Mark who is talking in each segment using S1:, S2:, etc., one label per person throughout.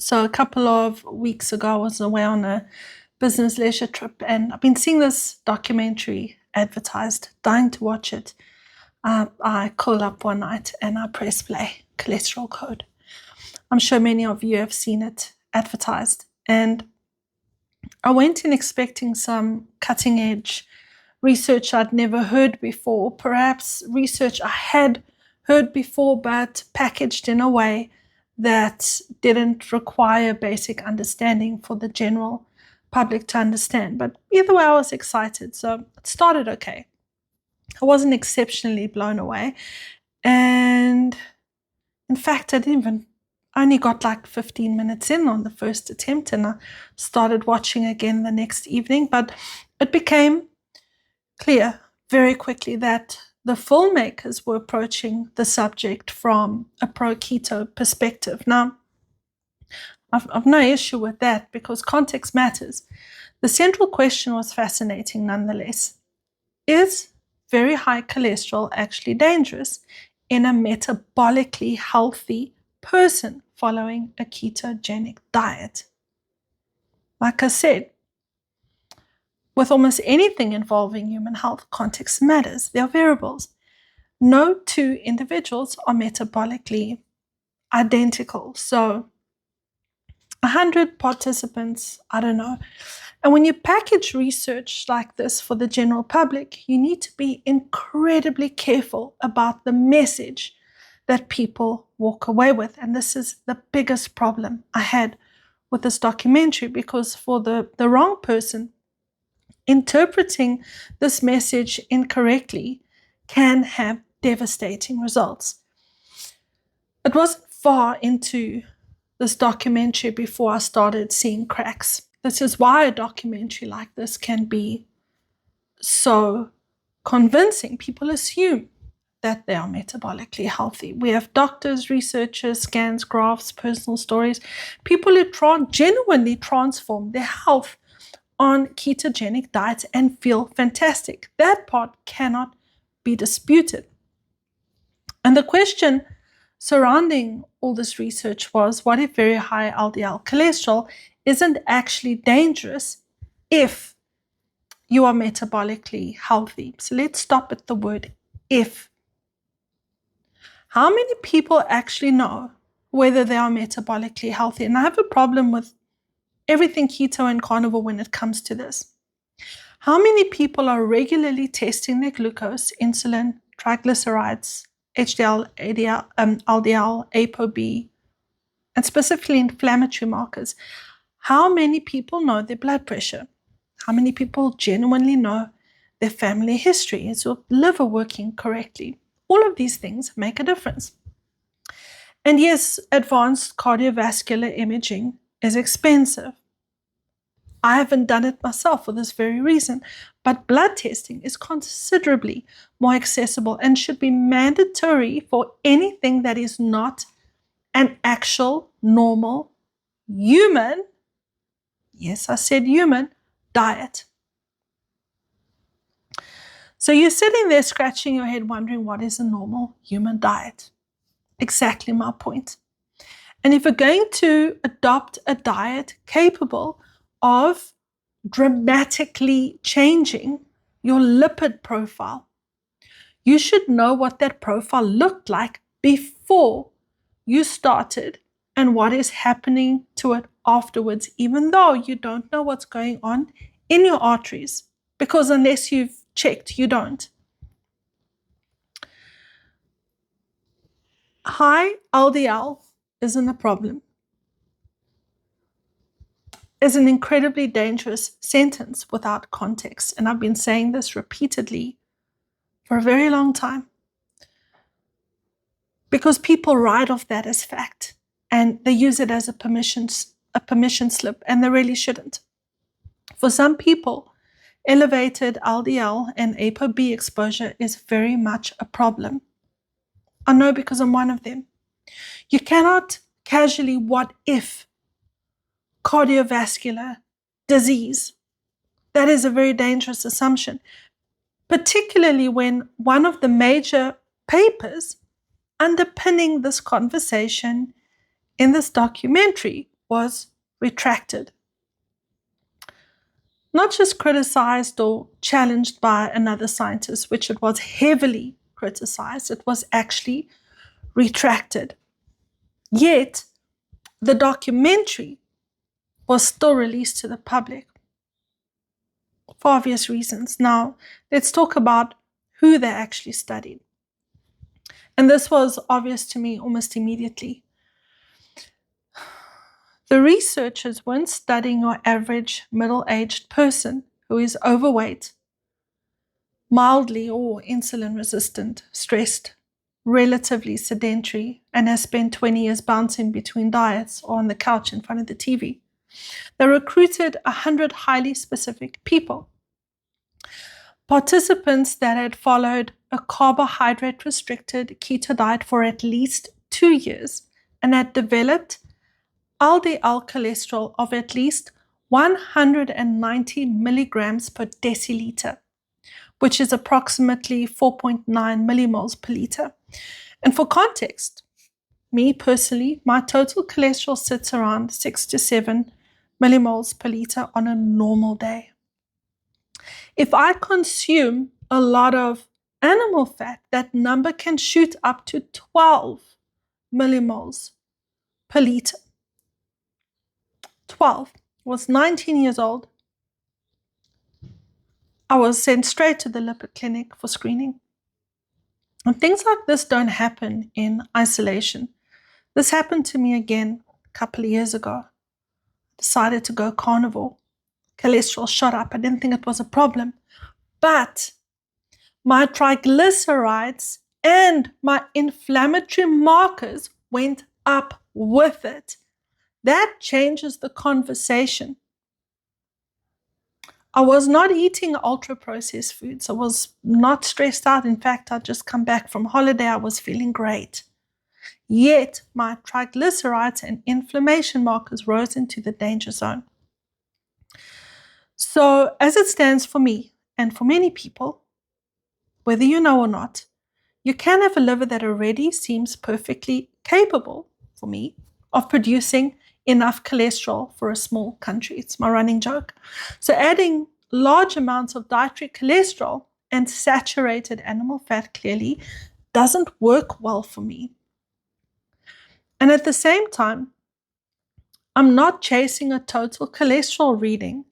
S1: So a couple of weeks ago, I was away on a business leisure trip, and I've been seeing this documentary advertised, dying to watch it. I call up one night and I press play, cholesterol code. I'm sure many of you have seen it advertised. And I went in expecting some cutting edge research I'd never heard before, perhaps research I had heard before, but packaged in a way that didn't require basic understanding for the general public to understand. But either way, I was excited. So it started okay. I wasn't exceptionally blown away. And in fact, I only got like 15 minutes in on the first attempt, and I started watching again the next evening. But it became clear very quickly that the filmmakers were approaching the subject from a pro-keto perspective. Now, I've no issue with that because context matters. The central question was fascinating nonetheless. Is very high cholesterol actually dangerous in a metabolically healthy person following a ketogenic diet? Like I said, with almost anything involving human health, context matters. There are variables. No two individuals are metabolically identical. So 100 participants, I don't know. And when you package research like this for the general public, you need to be incredibly careful about the message that people walk away with. And this is the biggest problem I had with this documentary, because for the wrong person, interpreting this message incorrectly can have devastating results. It wasn't far into this documentary before I started seeing cracks. This is why a documentary like this can be so convincing. People assume that they are metabolically healthy. We have doctors, researchers, scans, graphs, personal stories, people who genuinely transform their health on ketogenic diets and feel fantastic. That part cannot be disputed. And the question surrounding all this research was, what if very high LDL cholesterol isn't actually dangerous if you are metabolically healthy? So let's stop at the word if. How many people actually know whether they are metabolically healthy? And I have a problem with everything keto and carnivore when it comes to this. How many people are regularly testing their glucose, insulin, triglycerides, HDL, ADL, LDL, ApoB, and specifically inflammatory markers? How many people know their blood pressure? How many people genuinely know their family history? Is your liver working correctly? All of these things make a difference. And yes, advanced cardiovascular imaging is expensive. I haven't done it myself for this very reason, but blood testing is considerably more accessible and should be mandatory for anything that is not an actual normal human, yes, I said human, diet. So you're sitting there scratching your head wondering, what is a normal human diet? Exactly my point. And if you're going to adopt a diet capable of dramatically changing your lipid profile, you should know what that profile looked like before you started and what is happening to it afterwards, even though you don't know what's going on in your arteries, because unless you've checked, you don't. High LDL isn't a problem. Is an incredibly dangerous sentence without context. And I've been saying this repeatedly for a very long time, because people write off that as fact and they use it as a permission slip, and they really shouldn't. For some people, elevated LDL and ApoB exposure is very much a problem. I know, because I'm one of them. You cannot casually what if cardiovascular disease. That is a very dangerous assumption, particularly when one of the major papers underpinning this conversation in this documentary was retracted. Not just criticized or challenged by another scientist, which it was heavily criticized, it was actually retracted. Yet, the documentary was still released to the public for obvious reasons. Now, let's talk about who they actually studied. And this was obvious to me almost immediately. The researchers weren't studying your average middle-aged person who is overweight, mildly or insulin resistant, stressed, relatively sedentary, and has spent 20 years bouncing between diets or on the couch in front of the TV. They recruited 100 highly specific people. Participants that had followed a carbohydrate-restricted keto diet for at least 2 years and had developed LDL cholesterol of at least 190 milligrams per deciliter, which is approximately 4.9 millimoles per liter. And for context, me personally, my total cholesterol sits around 6 to 7 millimoles per liter on a normal day. If I consume a lot of animal fat, that number can shoot up to 12 millimoles per liter. 12. I was 19 years old. I was sent straight to the lipid clinic for screening. And things like this don't happen in isolation. This happened to me again a couple of years ago. Decided to go carnivore. Cholesterol shot up. I didn't think it was a problem. But my triglycerides and my inflammatory markers went up with it. That changes the conversation. I was not eating ultra-processed foods. I was not stressed out. In fact, I'd just come back from holiday. I was feeling great. Yet, my triglycerides and inflammation markers rose into the danger zone. So, as it stands for me, and for many people, whether you know or not, you can have a liver that already seems perfectly capable, for me, of producing enough cholesterol for a small country. It's my running joke. So adding large amounts of dietary cholesterol and saturated animal fat clearly doesn't work well for me. And at the same time, I'm not chasing a total cholesterol reading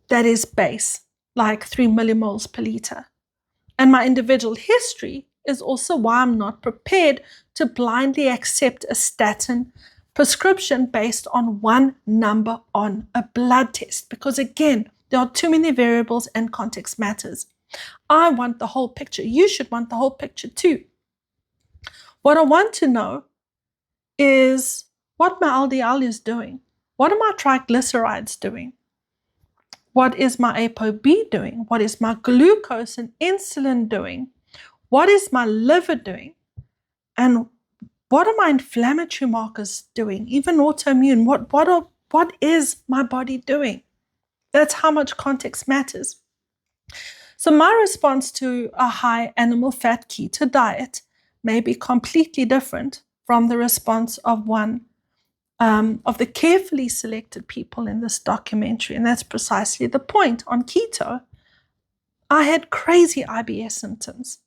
S1: that is base, like 3 millimoles per liter. And my individual history is also why I'm not prepared to blindly accept a statin prescription based on one number on a blood test. Because again, there are too many variables and context matters. I want the whole picture. You should want the whole picture too. What I want to know is what my LDL is doing. What are my triglycerides doing? What is my ApoB doing? What is my glucose and insulin doing? What is my liver doing? And what are my inflammatory markers doing? Even autoimmune, what is my body doing? That's how much context matters. So my response to a high animal fat keto diet may be completely different from the response of one of the carefully selected people in this documentary. And that's precisely the point. On keto, I had crazy IBS symptoms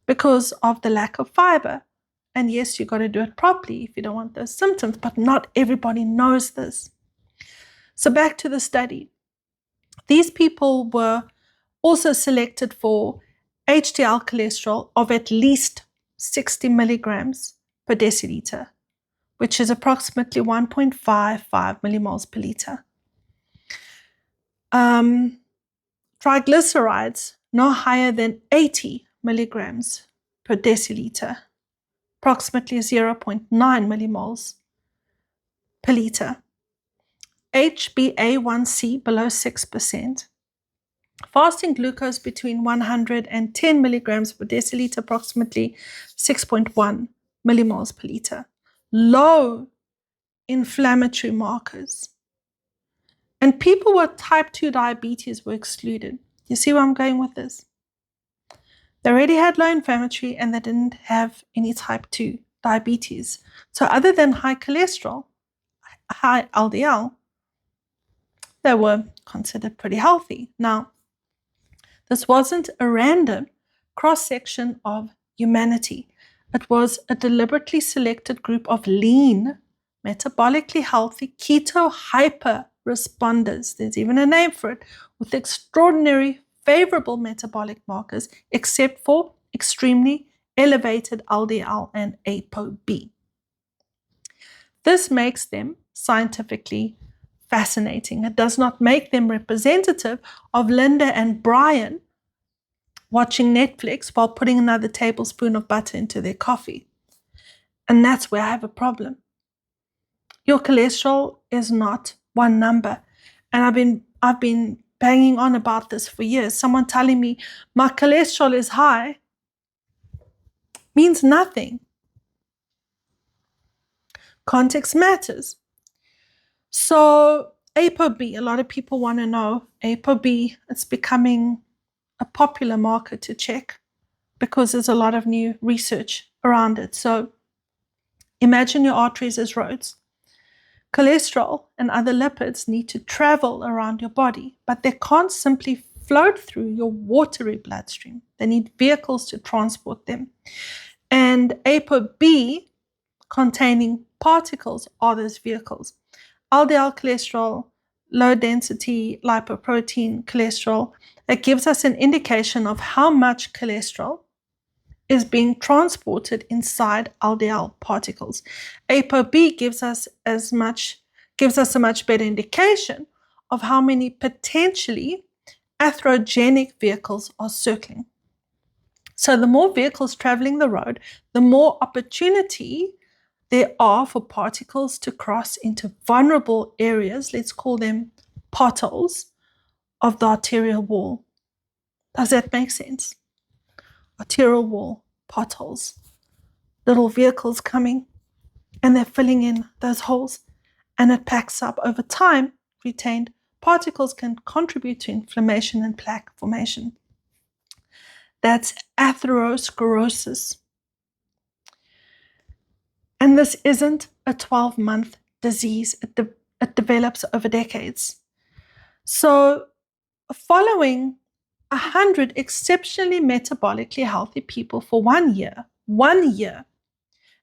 S1: because of the lack of fiber. And yes, you got to do it properly if you don't want those symptoms, but not everybody knows this. So back to the study. These people were also selected for HDL cholesterol of at least 60 milligrams per deciliter, which is approximately 1.55 millimoles per liter. Triglycerides no higher than 80 milligrams per deciliter, approximately 0.9 millimoles per liter. HbA1c below 6%. Fasting glucose between 100 and 10 milligrams per deciliter, approximately 6.1 millimoles per liter. Low inflammatory markers. And people with type 2 diabetes were excluded. You see where I'm going with this? They already had low inflammatory and they didn't have any type 2 diabetes. So other than high cholesterol, I high LDL, they were considered pretty healthy. Now, this wasn't a random cross-section of humanity. It was a deliberately selected group of lean, metabolically healthy, keto hyper responders. There's even a name for it, with extraordinary favorable metabolic markers, except for extremely elevated LDL and ApoB. This makes them scientifically fascinating. It does not make them representative of Linda and Brian watching Netflix while putting another tablespoon of butter into their coffee. And that's where I have a problem. Your cholesterol is not one number. And I've been banging on about this for years. Someone telling me my cholesterol is high means nothing. Context matters. So ApoB, a lot of people want to know ApoB. It's becoming a popular marker to check because there's a lot of new research around it. So imagine your arteries as roads. Cholesterol and other lipids need to travel around your body, but they can't simply float through your watery bloodstream. They need vehicles to transport them. And ApoB containing particles are those vehicles. LDL cholesterol, low density lipoprotein cholesterol, it gives us an indication of how much cholesterol is being transported inside LDL particles. ApoB gives us a much better indication of how many potentially atherogenic vehicles are circling. So the more vehicles traveling the road, the more opportunity there are for particles to cross into vulnerable areas, let's call them potholes, of the arterial wall. Does that make sense? Arterial wall, potholes, little vehicles coming, and they're filling in those holes, and it packs up. Over time, retained particles can contribute to inflammation and plaque formation. That's atherosclerosis. And this isn't a 12-month disease. It develops over decades. So following 100 exceptionally metabolically healthy people for 1 year,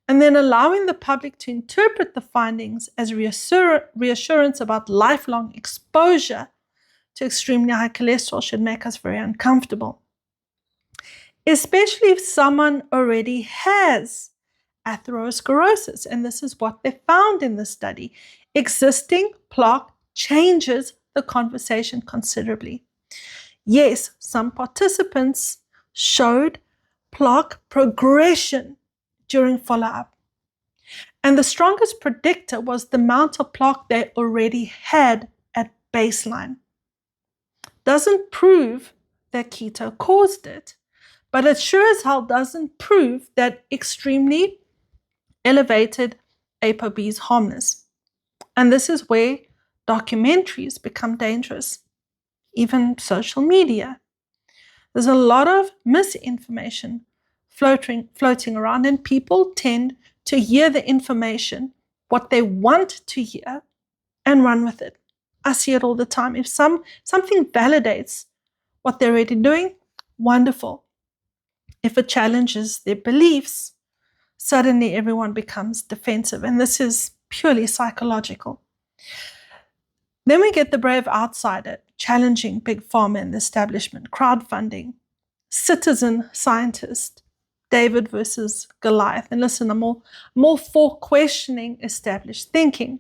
S1: and then allowing the public to interpret the findings as reassurance about lifelong exposure to extremely high cholesterol should make us very uncomfortable, especially if someone already has atherosclerosis. And this is what they found in the study. Existing plaque changes the conversation considerably. Yes, some participants showed plaque progression during follow-up. And the strongest predictor was the amount of plaque they already had at baseline. Doesn't prove that keto caused it, but it sure as hell doesn't prove that extremely elevated ApoB is harmless. And this is where documentaries become dangerous, even social media. There's a lot of misinformation floating around, and people tend to hear the information, what they want to hear, and run with it. I see it all the time. If something validates what they're already doing, wonderful. If it challenges their beliefs, suddenly everyone becomes defensive, and this is purely psychological. Then we get the brave outsider challenging big pharma and the establishment, crowdfunding, citizen scientist, David versus Goliath. And listen, I'm all for questioning established thinking.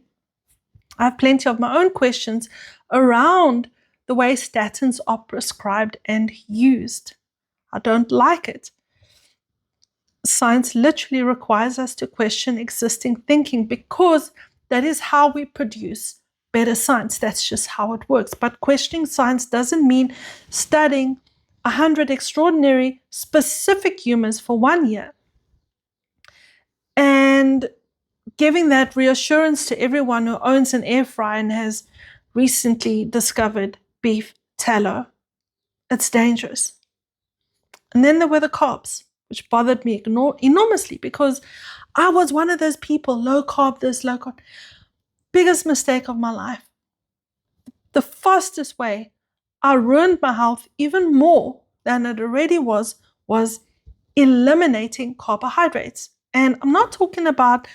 S1: I have plenty of my own questions around the way statins are prescribed and used. I don't like it. Science literally requires us to question existing thinking because that is how we produce better science. That's just how it works. But questioning science doesn't mean studying 100 extraordinary specific humans for 1 year and giving that reassurance to everyone who owns an air fryer and has recently discovered beef tallow. It's dangerous. And then there were the carbs, which bothered me enormously because I was one of those people, low carb this, low carb. biggest mistake of my life. The fastest way I ruined my health even more than it already was eliminating carbohydrates. And I'm not talking about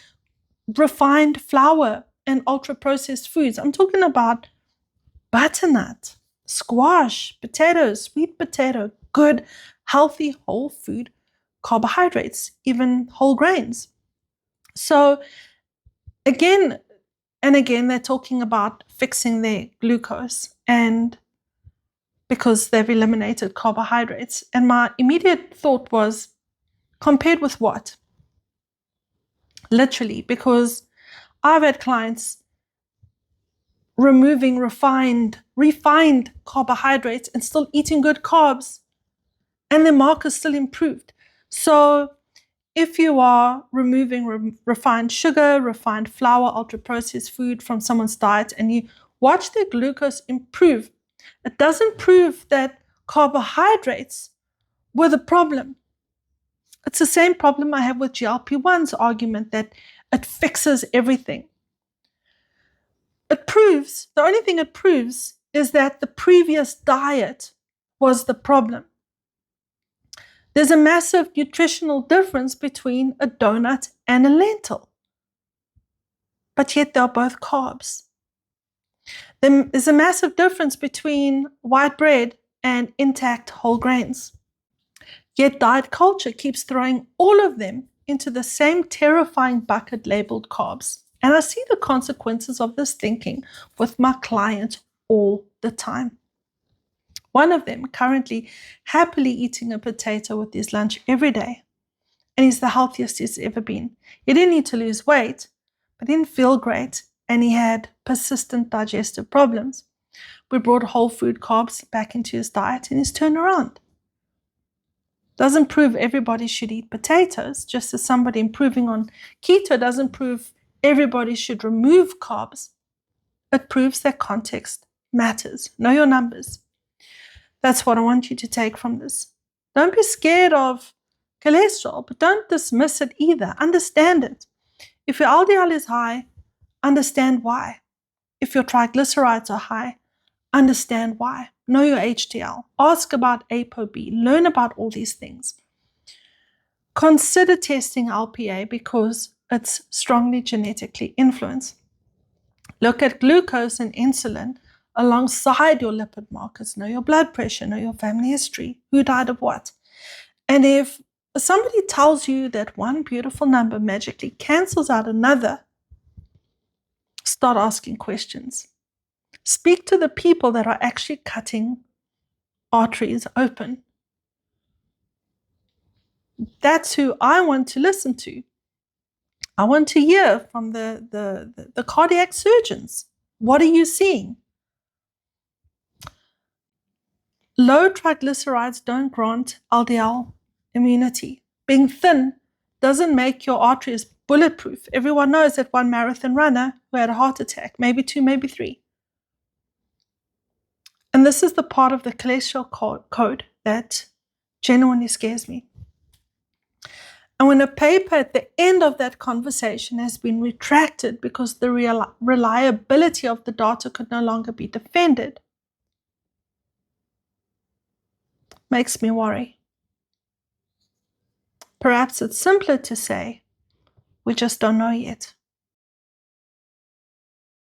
S1: refined flour and ultra-processed foods. I'm talking about butternut, squash, potatoes, sweet potato, good, healthy, whole food carbohydrates, even whole grains. So again and again, they're talking about fixing their glucose, and because they've eliminated carbohydrates. And my immediate thought was, compared with what? Literally, because I've had clients removing refined carbohydrates and still eating good carbs, and their markers still improved. So if you are removing refined sugar, refined flour, ultra-processed food from someone's diet, and you watch their glucose improve, it doesn't prove that carbohydrates were the problem. It's the same problem I have with GLP-1's argument that it fixes everything. The only thing it proves is that the previous diet was the problem. There's a massive nutritional difference between a donut and a lentil, but yet they're both carbs. There's a massive difference between white bread and intact whole grains. Yet diet culture keeps throwing all of them into the same terrifying bucket labeled carbs. And I see the consequences of this thinking with my clients all the time. One of them currently happily eating a potato with his lunch every day. And he's the healthiest he's ever been. He didn't need to lose weight, but didn't feel great. And he had persistent digestive problems. We brought whole food carbs back into his diet and he's turned around. Doesn't prove everybody should eat potatoes, just as somebody improving on keto doesn't prove everybody should remove carbs. It proves that context matters. Know your numbers. That's what I want you to take from this. Don't be scared of cholesterol, but don't dismiss it either. Understand it. If your LDL is high, understand why. If your triglycerides are high, understand why. Know your HDL. Ask about ApoB. Learn about all these things. Consider testing LPA because it's strongly genetically influenced. Look at glucose and insulin alongside your lipid markers. Know your blood pressure, know your family history, who died of what. And if somebody tells you that one beautiful number magically cancels out another, start asking questions. Speak to the people that are actually cutting arteries open. That's who I want to listen to. I want to hear from the cardiac surgeons. What are you seeing? Low triglycerides don't grant LDL immunity. Being thin doesn't make your arteries bulletproof. Everyone knows that one marathon runner who had a heart attack, maybe 2, maybe 3. And this is the part of the cholesterol code that genuinely scares me. And when a paper at the end of that conversation has been retracted because the reliability of the data could no longer be defended, makes me worry. Perhaps it's simpler to say, we just don't know yet.